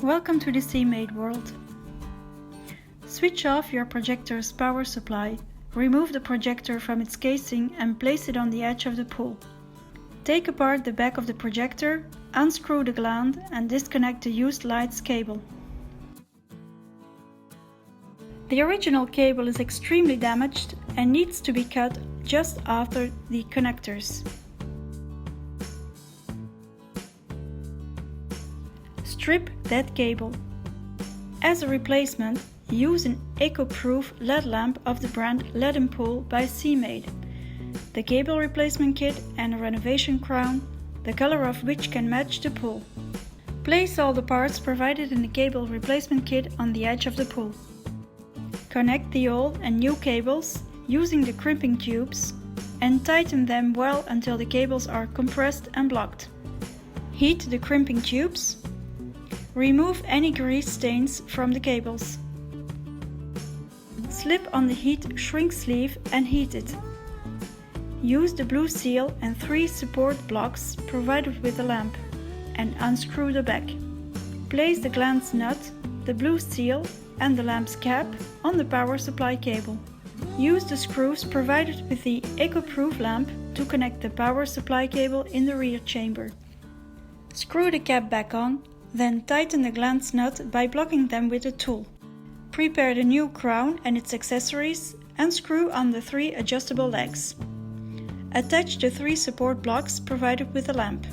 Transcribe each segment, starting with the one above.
Welcome to the SEAMAID world. Switch off your projector's power supply, remove the projector from its casing and place it on the edge of the pool. Take apart the back of the projector, unscrew the gland and disconnect the used lights cable. The original cable is extremely damaged and needs to be cut just after the connectors. Strip that cable. As a replacement, use an Ecoproof LED lamp of the brand LED Pool by SEAMAID, the cable replacement kit and a renovation crown, the color of which can match the pool. Place all the parts provided in the cable replacement kit on the edge of the pool. Connect the old and new cables using the crimping tubes and tighten them well until the cables are compressed and blocked. Heat the crimping tubes. Remove any grease stains from the cables. Slip on the heat shrink sleeve and heat it. Use the blue seal and 3 support blocks provided with the lamp and unscrew the back. Place the gland's nut, the blue seal and the lamp's cap on the power supply cable. Use the screws provided with the Ecoproof lamp to connect the power supply cable in the rear chamber. Screw the cap back on. Then tighten the gland's nut by blocking them with a tool. Prepare the new crown and its accessories and screw on the 3 adjustable legs. Attach the 3 support blocks provided with the lamp.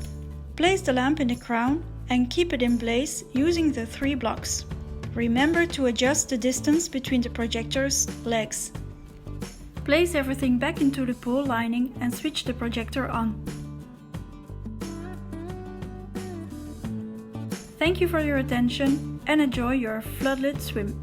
Place the lamp in the crown and keep it in place using the 3 blocks. Remember to adjust the distance between the projector's legs. Place everything back into the pool lining and switch the projector on. Thank you for your attention and enjoy your floodlit swim.